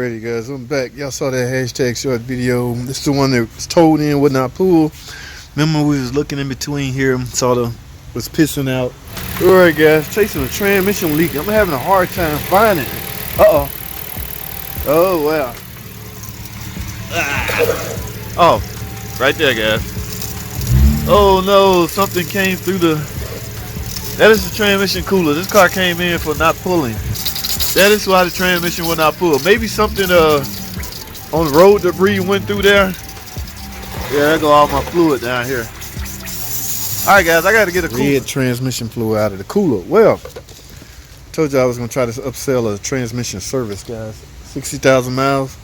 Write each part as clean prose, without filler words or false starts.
Alrighty guys, I'm back. Y'all saw that hashtag short video. This is the one that was towed in, would not pull. Remember we was looking in between here, saw the was pissing out. Alright guys, chasing a transmission leak. I'm having a hard time finding it. Uh-oh. Oh wow. Oh, right there guys. Oh no, something came through the... That is the transmission cooler. This car came in for not pulling. That is why the transmission will not pull. Maybe something on the road debris went through there. Yeah, there go all my fluid down here. Alright guys, I gotta get a red transmission fluid out of the cooler. Well, told you I was gonna try to upsell a transmission service, guys. 60,000 miles.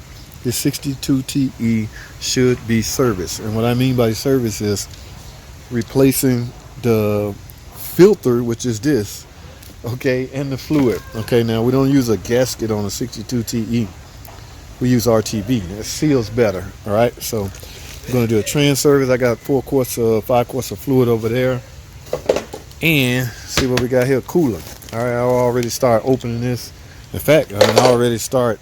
This 62 TE should be serviced. And what I mean by service is replacing the filter, which is this, okay, and the fluid. Okay, now we don't use a gasket on a 62 TE. We use RTB. It seals better. All right, so I'm going to do a trans service. I got 5 quarts of fluid over there, and see what we got here. Cooler. All right, I'll already start opening this. In fact, I'll already start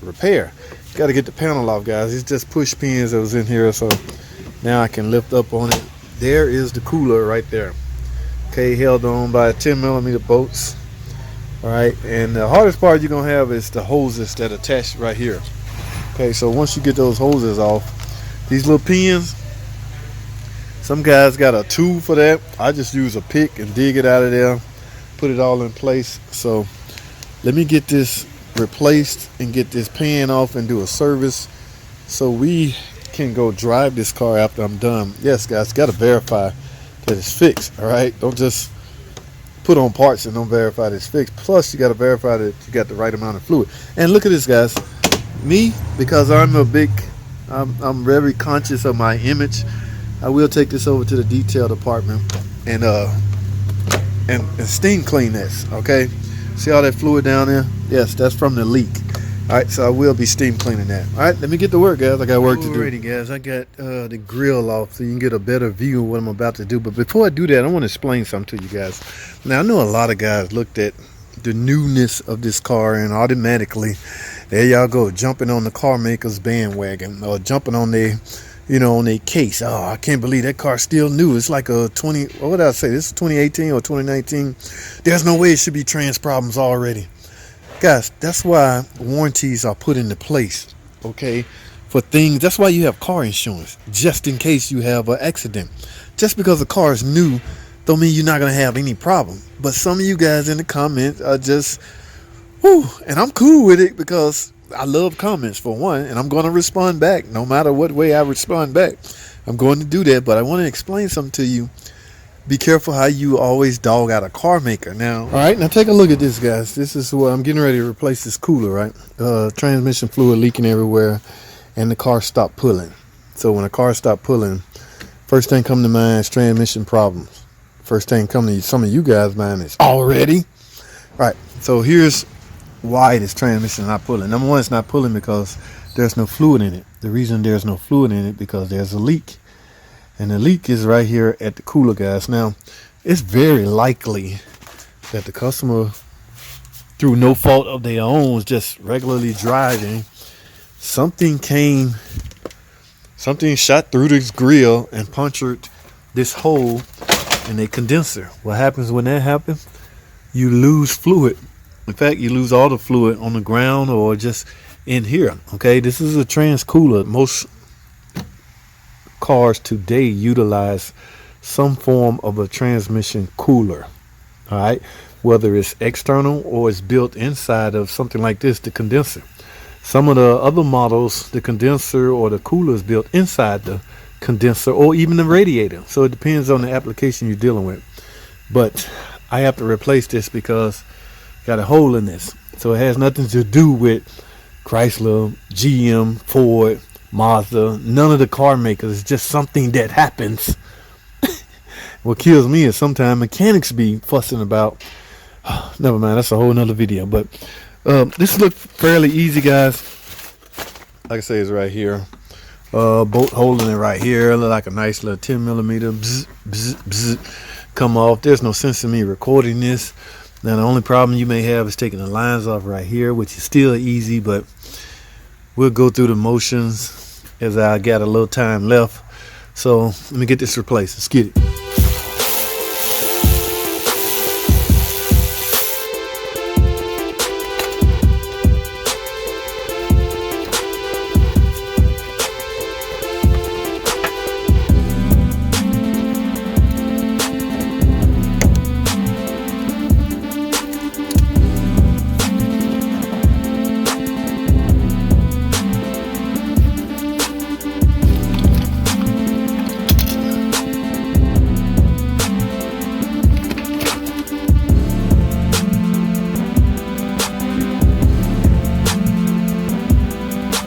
repair. Got to get the panel off, guys. It's just push pins that was in here, so now I can lift up on it. There is the cooler right there. Okay, held on by 10mm bolts. All right, and the hardest part you're gonna have is the hoses that attach right here. Okay, so once you get those hoses off, these little pins, some guys got a tool for that. I just use a pick and dig it out of there, put it all in place. So let me get this replaced and get this pan off and do a service so we can go drive this car after I'm done. Yes guys, got to verify that it's fixed. All right, don't just put on parts and don't verify that it's fixed. Plus you got to verify that you got the right amount of fluid. And look at this guys, me, because I'm very conscious of my image, I will take this over to the detail department and steam clean this. Okay, see all that fluid down there? Yes, that's from the leak. All right, so I will be steam cleaning that. All right, let me get to work, guys. I got work to do. Alrighty, guys, I got the grill off so you can get a better view of what I'm about to do. But before I do that, I want to explain something to you guys. Now, I know a lot of guys looked at the newness of this car and automatically, there y'all go, jumping on the car maker's bandwagon or jumping on their, on their case. Oh, I can't believe that car's still new. It's like a what did I say? This is 2018 or 2019. There's no way it should be trans problems already. Guys, that's why warranties are put into place, okay, for things. That's why you have car insurance, just in case you have an accident. Just because the car is new don't mean you're not going to have any problem. But some of you guys in the comments are just, whew, and I'm cool with it because I love comments for one, and I'm going to respond back no matter what way I respond back. I'm going to do that, but I want to explain something to you. Be careful how you always dog out a car maker. Now, all right, now take a look at this, guys. This is what I'm getting ready to replace this cooler, right? Transmission fluid leaking everywhere, and the car stopped pulling. So when a car stopped pulling, first thing come to mind is transmission problems. First thing come to some of you guys' mind is already. All right, so here's why this transmission is not pulling. Number one, it's not pulling because there's no fluid in it. The reason there's no fluid in it because there's a leak. And the leak is right here at the cooler, guys. Now, it's very likely that the customer, through no fault of their own, was just regularly driving. Something shot through this grill and punctured this hole in a condenser. What happens when that happens? You lose fluid. In fact, you lose all the fluid on the ground or just in here. Okay, this is a trans cooler. Most cars today utilize some form of a transmission cooler. All right, whether it's external or it's built inside of something like this, the condenser. Some of the other models, the condenser or the cooler is built inside the condenser or even the radiator. So it depends on the application you're dealing with. But I have to replace this because I got a hole in this. So it has nothing to do with Chrysler, GM, Ford, Mazda, none of the car makers. It's just something that happens. What kills me is sometimes mechanics be fussing about. Never mind, that's a whole nother video. But this looks fairly easy, guys. Like I say, it's right here. Bolt holding it right here. Look like a nice little 10mm. Bzz, bzz, bzz, come off. There's no sense in me recording this. Now the only problem you may have is taking the lines off right here, which is still easy, but we'll go through the motions as I got a little time left. So let me get this replaced. Let's get it.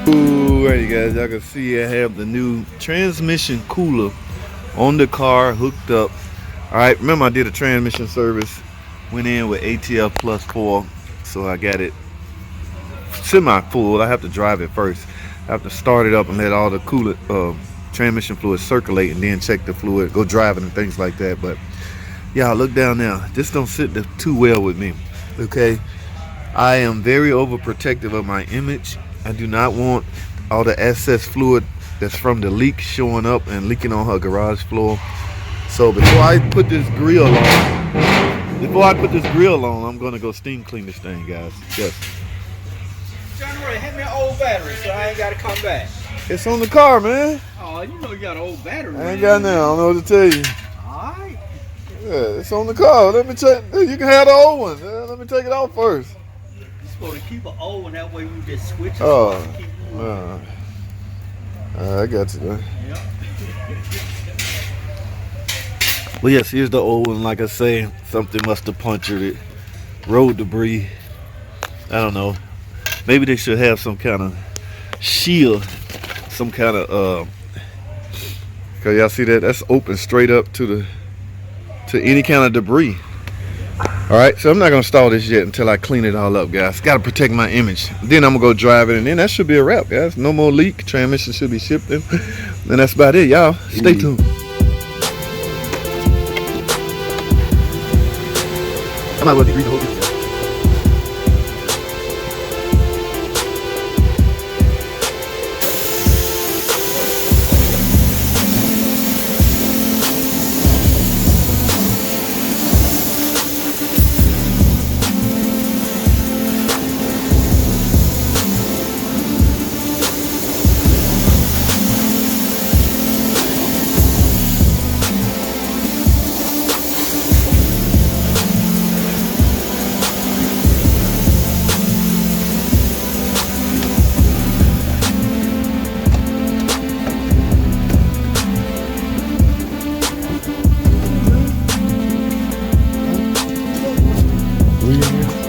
Alrighty guys, y'all can see I have the new transmission cooler on the car hooked up. Alright, remember I did a transmission service, went in with ATF plus 4, so I got it semi-full. I have to drive it first. I have to start it up and let all the coolant, transmission fluid circulate, and then check the fluid, go driving and things like that. But y'all look down now, this don't sit too well with me. Okay, I am very overprotective of my image. I do not want all the excess fluid that's from the leak showing up and leaking on her garage floor. So before I put this grill on, I'm gonna go steam clean this thing, guys. Yes. January, hand me an old battery so I ain't gotta come back. It's on the car, man. Oh, you know you got an old battery. I ain't got now. I don't know what to tell you. Alright. Yeah, it's on the car. Let me check. You can have the old one. Let me take it off first. You're supposed to keep an old one, that way we just switch it. Oh. I got you, man. Yep. Well, yes, here's the old one. Like I say, something must have punctured it. Road debris. I don't know. Maybe they should have some kind of shield. Some kind of, cause y'all see that? That's open straight up to any kind of debris. Alright, so I'm not gonna stall this yet until I clean it all up, guys. Gotta protect my image. Then I'm gonna go drive it, and then that should be a wrap, guys. No more leak. Transmission should be shipped in. And that's about it, y'all. Stay tuned. I might well be reading the whole video. We in here?